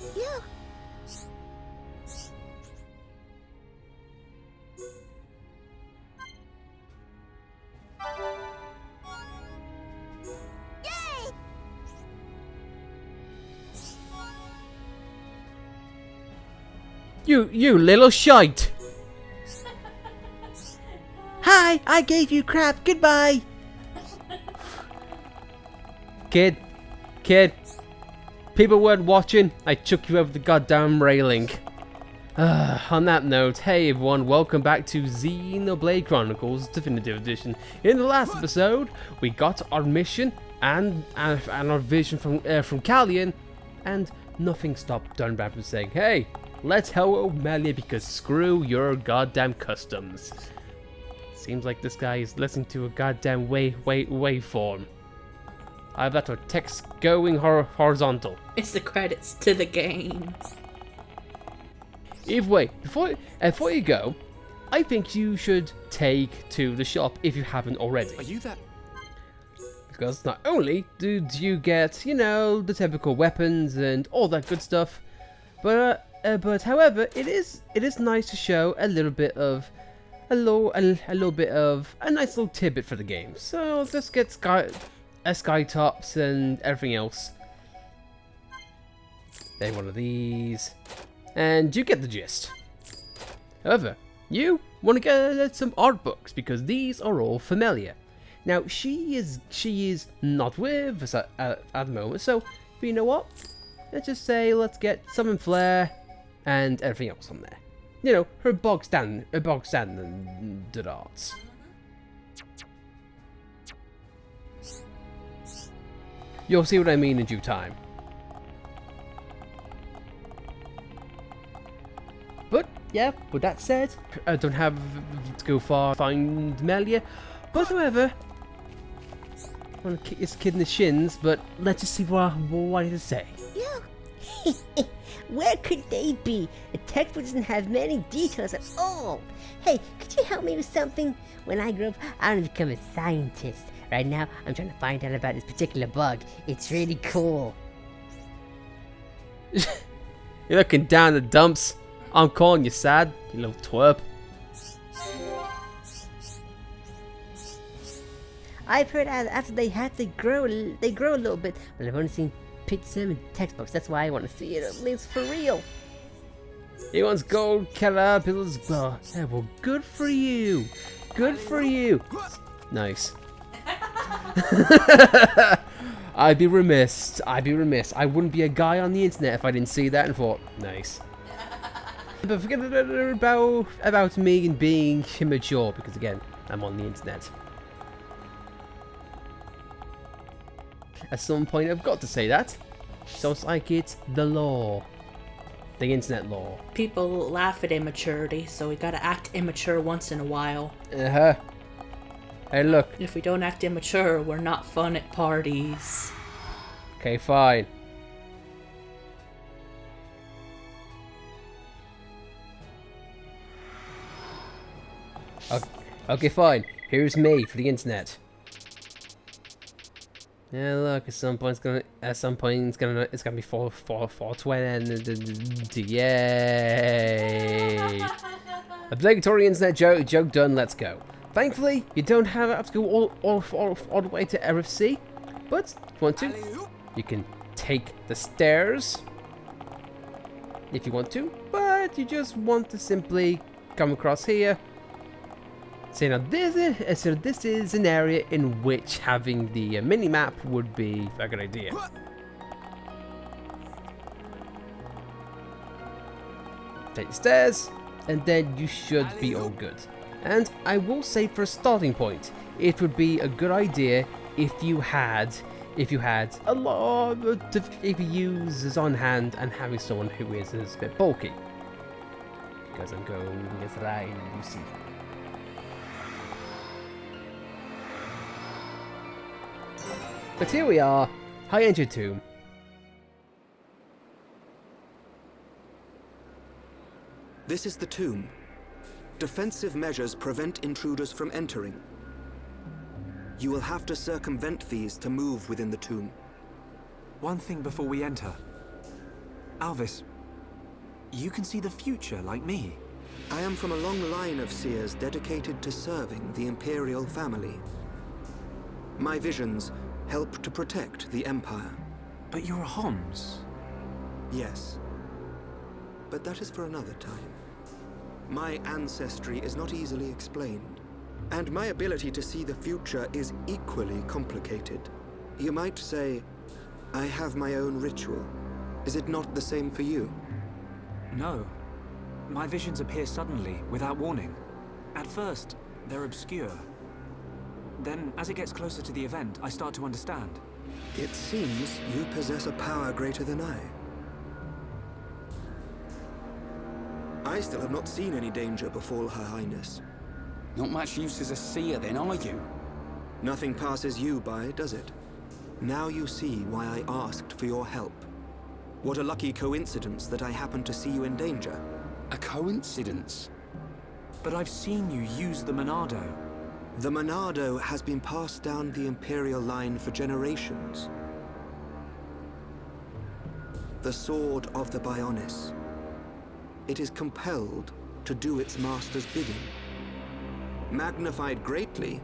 Yeah. You little shite! Hi, I gave you crap. Goodbye. Kid, people weren't watching. I chucked you over the goddamn railing. On that note, hey everyone, welcome back to Xenoblade Chronicles Definitive Edition. In the last episode, we got our mission and our vision from Callian, and nothing stopped Dunbar from saying, hey, let's help Melia because screw your goddamn customs. Seems like this guy is listening to a goddamn waveform. I have that with text going horizontal. It's the credits to the game. Either way, before you go, I think you should take to the shop if you haven't already. Are you that? Because not only do you get, you know, the typical weapons and all that good stuff, but however, it is nice to show a little bit of a nice little tidbit for the game. So let's get sky tops and everything else. Take one of these, and you get the gist. However, you want to get some art books because these are all for Melia. Now she is not with us at the moment, so but you know what? Let's just say let's get some flair and everything else on there. You know, her bog standard arts. You'll see what I mean in due time. But yeah, with that said, I don't have to go far to find Melia. But however, I want to kick this kid in the shins, but let's just see what he has to say. Yeah. Where could they be? The textbook doesn't have many details at all. Hey, could you help me with something? When I grow up, I want to become a scientist. Right now, I'm trying to find out about this particular bug. It's really cool. You're looking down the dumps. I'm calling you sad, you little twerp. I've heard after they grow a little bit, but I've only seen pictures in textbooks. That's why I want to see it at least for real. He wants gold caterpillars. Well, yeah, well, good for you. Good for you. Nice. I'd be remiss. I wouldn't be a guy on the internet if I didn't see that and thought, nice. But forget about me and being immature, because again, I'm on the internet. At some point, I've got to say that. So it's like it's the law. The internet law. People laugh at immaturity, so we gotta act immature once in a while. Uh-huh. Hey, look. If we don't act immature, we're not fun at parties. Okay, fine. Okay, fine. Here's me for the internet. Yeah, look. At some point, it's gonna be 420 and yay! Obligatory internet joke done. Let's go. Thankfully, you don't have to go all the way to RFC, but if you want to, you can take the stairs if you want to. But you just want to simply come across here. So now this is an area in which having the mini-map would be a good idea. Take the stairs, and then you should be all good. And I will say for a starting point, it would be a good idea if you had a lot of users on hand and having someone who is a bit bulky. Because I'm going with Reyn, you see. But here we are, high entry tomb. This is the tomb. Defensive measures prevent intruders from entering. You will have to circumvent these to move within the tomb. One thing before we enter. Alvis, you can see the future like me. I am from a long line of seers dedicated to serving the Imperial family. My visions help to protect the Empire. But you're a Homs. Yes. But that is for another time. My ancestry is not easily explained, and my ability to see the future is equally complicated. You might say, I have my own ritual. Is it not the same for you? No. My visions appear suddenly, without warning. At first, they're obscure. Then, as it gets closer to the event, I start to understand. It seems you possess a power greater than I. I still have not seen any danger befall Her Highness. Not much use as a seer then, are you? Nothing passes you by, does it? Now you see why I asked for your help. What a lucky coincidence that I happened to see you in danger. A coincidence? But I've seen you use the Monado. The Monado has been passed down the Imperial line for generations. The sword of the Bionis. It is compelled to do its master's bidding. Magnified greatly,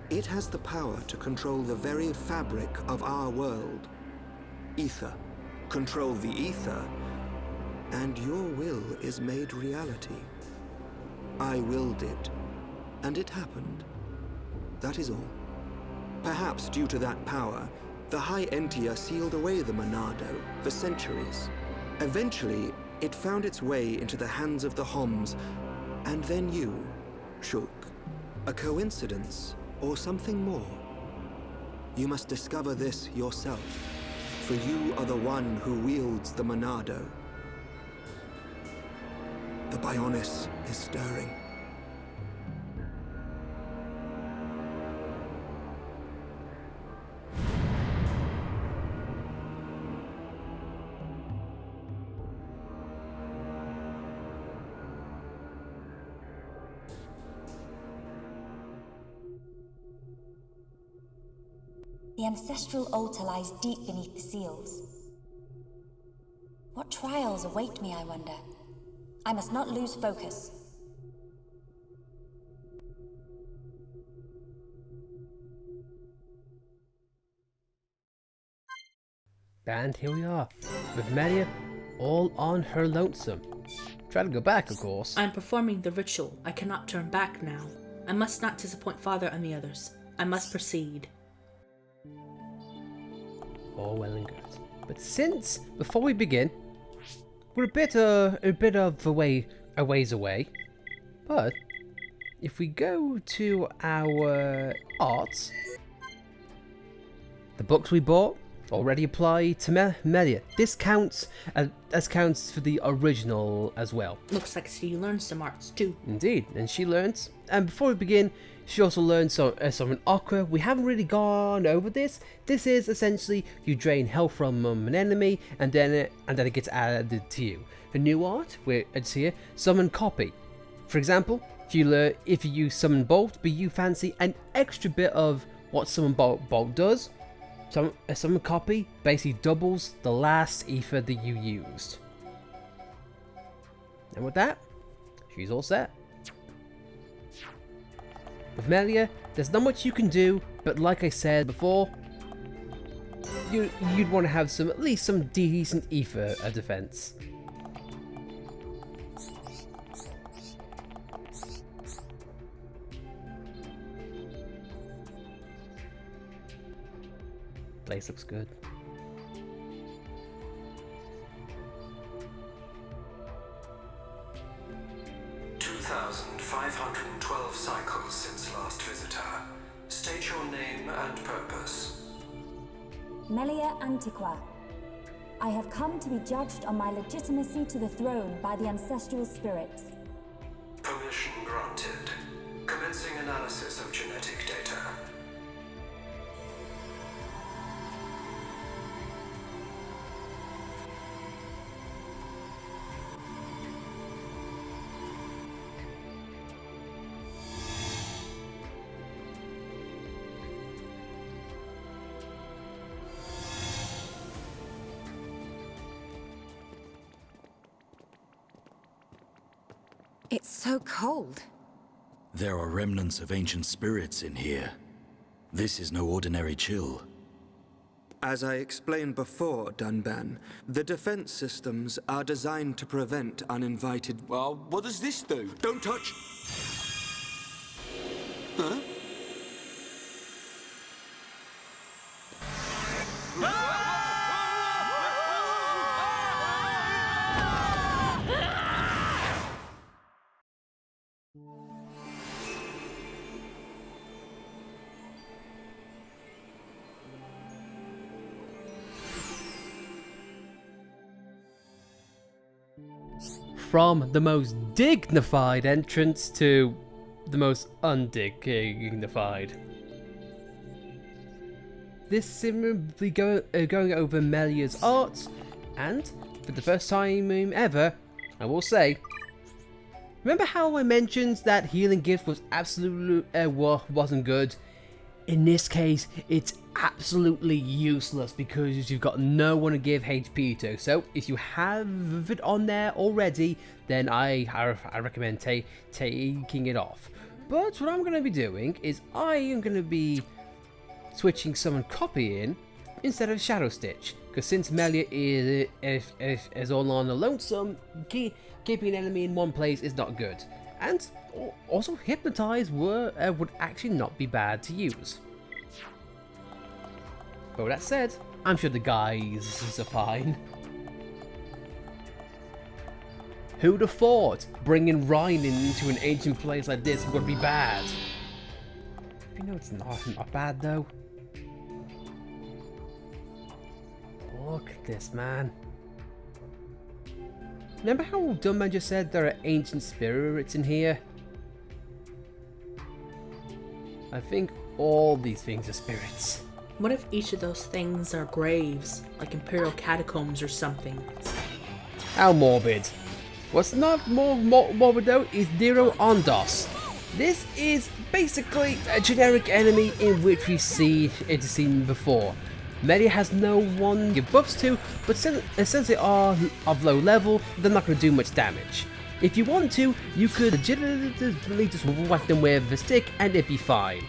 it has the power to control the very fabric of our world. Ether. Control the ether, and your will is made reality. I willed it, and it happened. That is all. Perhaps due to that power, the High Entia sealed away the Monado for centuries. Eventually, it found its way into the hands of the Homs, and then you, Shulk. A coincidence, or something more? You must discover this yourself, for you are the one who wields the Monado. The Bionis is stirring. The ancestral altar lies deep beneath the seals. What trials await me, I wonder? I must not lose focus. And here we are, with Melia all on her lonesome. Try to go back, of course. I'm performing the ritual. I cannot turn back now. I must not disappoint Father and the others. I must proceed. All well and good. But since, before we begin, we're a bit of a ways away. But if we go to our arts, the books we bought already apply to Melia. This counts as counts for the original as well. Looks like she learned some arts too. Indeed, and she learns. And before we begin, she also learns some Antiqua. We haven't really gone over this. This is essentially you drain health from an enemy, and then it gets added to you. The new art, where it's here, summon copy. For example, if you use summon bolt, but you fancy an extra bit of what summon bolt does, a summon copy basically doubles the last ether that you used. And with that, she's all set. With Melia, there's not much you can do, but like I said before, you'd want to have at least some decent ether defense. Place looks good. $2,512 cycles since last visitor. State your name and purpose. Melia Antiqua. I have come to be judged on my legitimacy to the throne by the ancestral spirits. Permission granted. Commencing analysis of genetic data. It's so cold. There are remnants of ancient spirits in here. This is no ordinary chill. As I explained before, Dunban, the defense systems are designed to prevent uninvited... Well, what does this do? Don't touch! Huh? From the most dignified entrance to the most undignified. This simply going over Melia's art, and for the first time ever, I will say, remember how I mentioned that healing gift was absolutely wasn't good? In this case, it's absolutely useless because you've got no one to give HP to. So if you have it on there already, then I recommend taking it off. But what I'm going to be doing is I am going to be switching summon copy in instead of Shadow Stitch, because since Melia is all on the lonesome, keeping an enemy in one place is not good. And also Hypnotize would actually not be bad to use. But with that said, I'm sure the guys are fine. Who'd have thought bringing Reyn into an ancient place like this would be bad? You know it's not bad though. Look at this, man. Remember how Dumbman just said there are ancient spirits in here? I think all these things are spirits. What if each of those things are graves, like Imperial catacombs or something? How morbid. What's not more morbid though is Nero Ondos. This is basically a generic enemy in which we've seen before. Melia has no one to give buffs to, but since they are of low level, they're not going to do much damage. If you want to, you could legitimately just whack them with a stick and it'd be fine.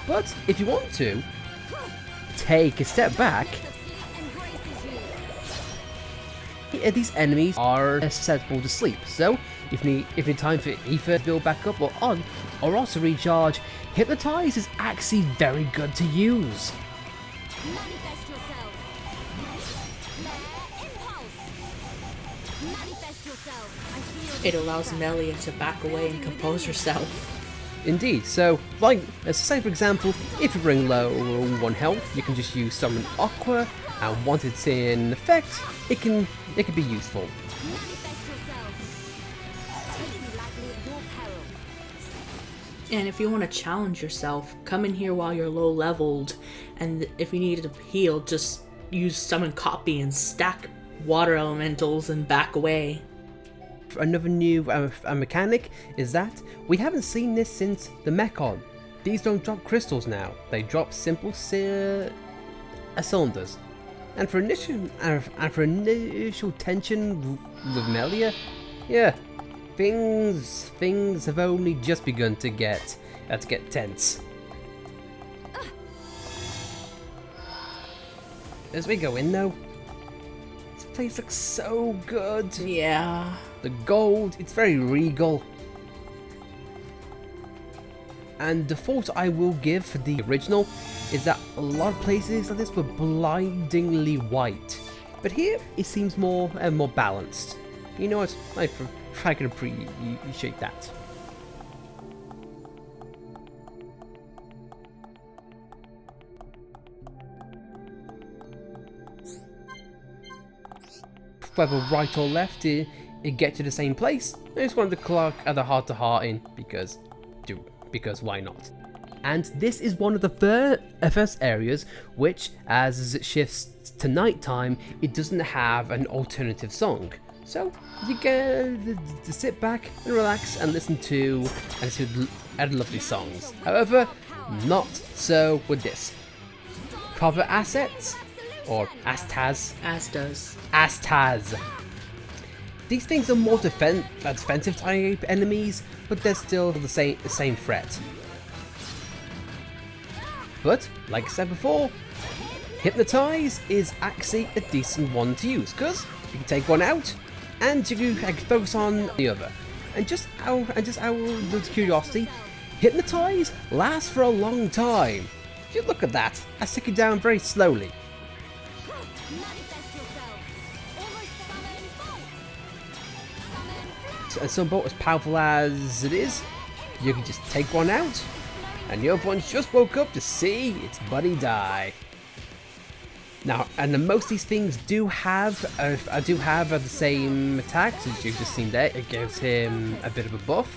But if you want to, take a step back. These enemies are susceptible to sleep, so if you need time for ether to build back up or also recharge, Hypnotize is actually very good to use. Manifest yourself. Manifest yourself. It allows Melia to back away and compose herself. Indeed, so like say for example, if you bring low 1 health, you can just use summon Aqua, and once it's in effect, it can be useful. And if you want to challenge yourself, come in here while you're low leveled, and if you need to heal, just use summon copy and stack water elementals and back away. Another new mechanic is that we haven't seen this since the Mechon. These don't drop crystals now, they drop simple cylinders. And for initial tension with Melia, yeah, things have only just begun to get tense. As we go in though, this place looks so good. Yeah. The gold, it's very regal. And the fault I will give for the original is that a lot of places like this were blindingly white. But here, it seems more balanced. You know what, I can appreciate that. Whether right or left, it get to the same place. I just wanted to clock at the heart-to-heart in because why not? And this is one of the first areas which, as it shifts to nighttime, it doesn't have an alternative song. So you get to sit back and relax and listen to lovely songs. However, not so with this. Proper assets, or Astaz. Astaz. These things are more defensive type enemies, but they're still the same threat. But, like I said before, Hypnotize is actually a decent one to use, because you can take one out, and you can focus on the other. And just out of curiosity, Hypnotize lasts for a long time. If you look at that, I stick it down very slowly. And some bolt as powerful as it is, you can just take one out, and the other one's just woke up to see its buddy die. Now, and most of these things do have the same attacks as you've just seen there. It gives him a bit of a buff,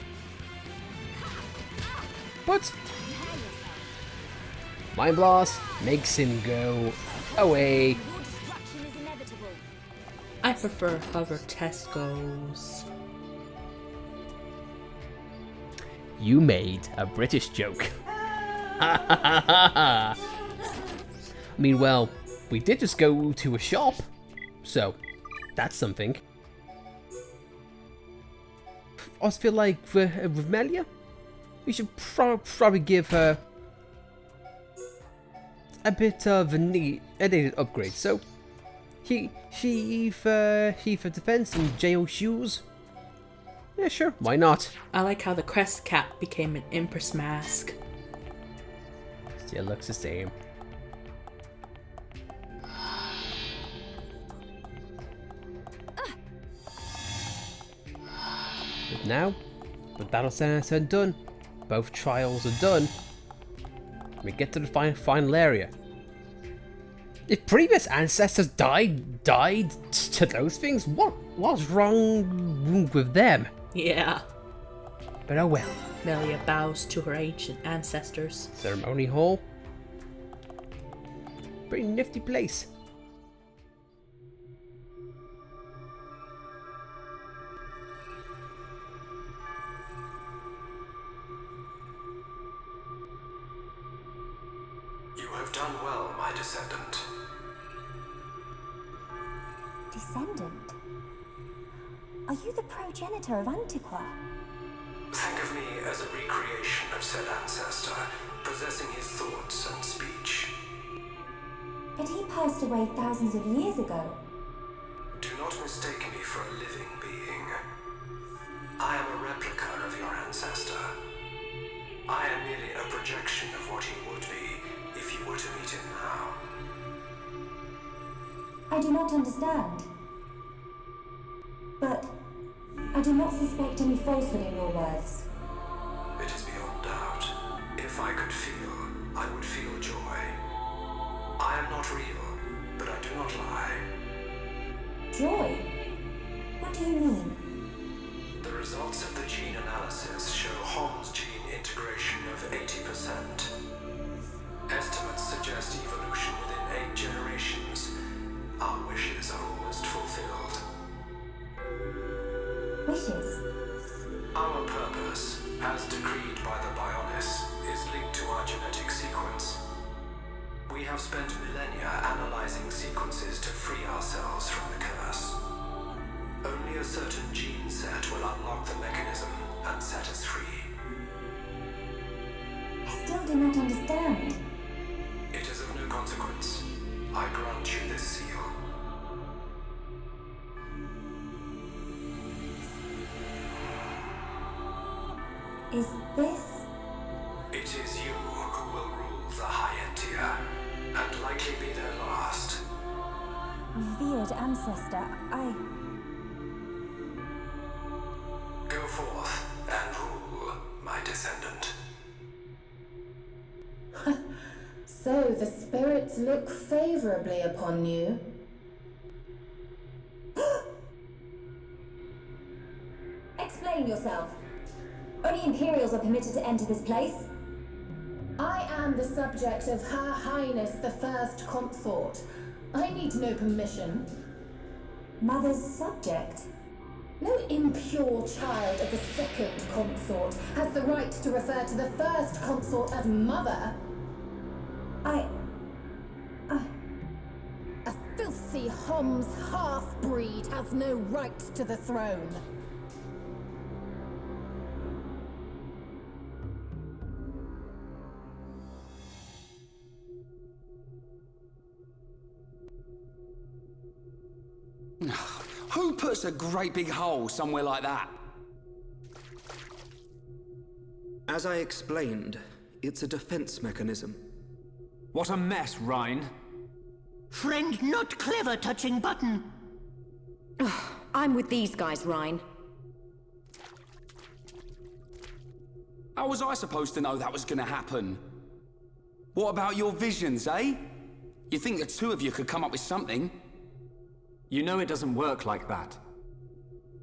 but Mind Blast makes him go away. I prefer hover Tesco's. You made a British joke. I mean, well, we did just go to a shop, so that's something. I also feel like with Melia, we should probably give her a bit of a needed upgrade. So, she for defense and jail shoes. Yeah, sure, why not? I like how the crest cap became an Empress mask. Still looks the same. But now, with that all said and done, both trials are done. We get to the final area. If previous ancestors died to those things, what's wrong with them? Yeah. But oh well. Melia bows to her ancient ancestors. Ceremony hall. Pretty nifty place. You have done well, my descendant. Descendant? Are you the progenitor of Antiqua? Think of me as a recreation of said ancestor, possessing his thoughts and speech. But he passed away thousands of years ago. Do not mistake me for a living being. I am a replica of your ancestor. I am merely a projection of what he would be if you were to meet him now. I do not understand. But I do not suspect any falsehood in your words. It is beyond doubt. If I could feel, I would feel joy. I am not real, but I do not lie. Joy? What do you mean? The results of the gene analysis show Hom's gene integration of 80%. Estimates suggest evolution within 8 generations. Our wishes are almost fulfilled. Wishes? Our purpose, as decreed by the Bionis, is linked to our genetic sequence. We have spent millennia analyzing sequences to free ourselves from the curse. Only a certain gene set will unlock the mechanism and set us free. I still do not understand. It is of no consequence. I grant you this seal. Is this? It is you who will rule the High Antiqua, and likely be their last. Revered ancestor, Go forth and rule, my descendant. So the spirits look favorably upon you. Explain yourself. Only Imperials are permitted to enter this place. I am the subject of Her Highness the First Consort. I need no permission. Mother's subject? No impure child of the Second Consort has the right to refer to the First Consort as Mother. Tom's half-breed has no right to the throne. Who puts a great big hole somewhere like that? As I explained, it's a defense mechanism. What a mess, Reyn. Friend not clever touching button. I'm with these guys, Reyn. How was I supposed to know that was gonna happen? What about your visions, eh? You think the two of you could come up with something? You know it doesn't work like that.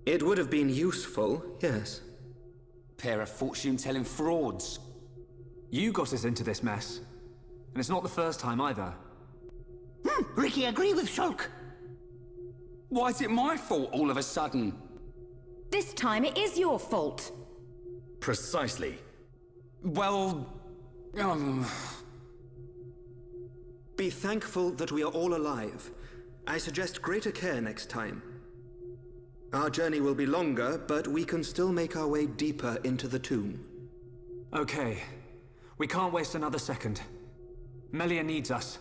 It would have been useful, yes. Pair of fortune-telling frauds. You got us into this mess. And it's not the first time either. Ricky, agree with Shulk. Why is it my fault all of a sudden? This time it is your fault. Precisely. Well... Be thankful that we are all alive. I suggest greater care next time. Our journey will be longer, but we can still make our way deeper into the tomb. Okay. We can't waste another second. Melia needs us.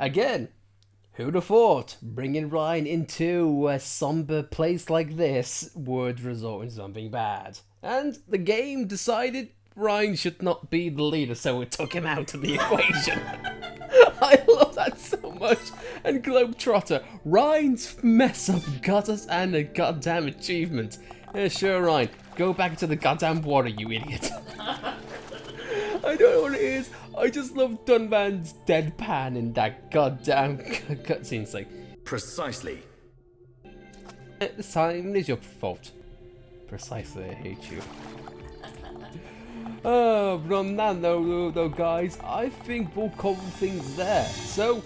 Again, who'd have thought bringing Reyn into a somber place like this would result in something bad? And the game decided Reyn should not be the leader, so it took him out of the equation. I love that so much. And Globetrotter, Reyn's mess up got us and a goddamn achievement. Yeah, sure, Reyn, go back to the goddamn water, you idiot. I don't know what it is. I just love Dunvan's deadpan in that goddamn cutscene. It's like, precisely. This time it is your fault. Precisely, I hate you. But on that note, though, guys, I think we'll cover things there. So,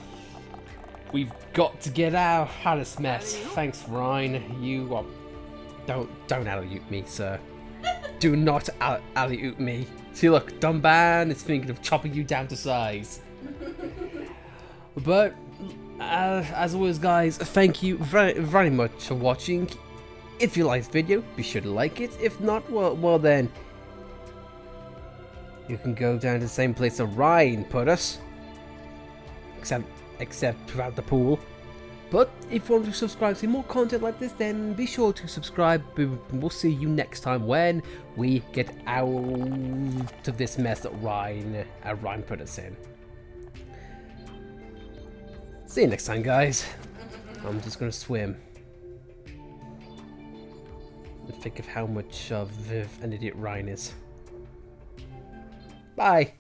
we've got to get out of this mess. Thanks, Reyn. You are... Don't alley-oop me, sir. Do not alley-oop me. See, look, Dunban is thinking of chopping you down to size. But, as always, guys, thank you very, very much for watching. If you liked the video, be sure to like it. If not, well then, you can go down to the same place that Reyn put us. Except without the pool. But if you want to subscribe to see more content like this, then be sure to subscribe. We'll see you next time when we get out of this mess that Reyn put us in. See you next time, guys. I'm just gonna swim and think of how much of an idiot Reyn is. Bye.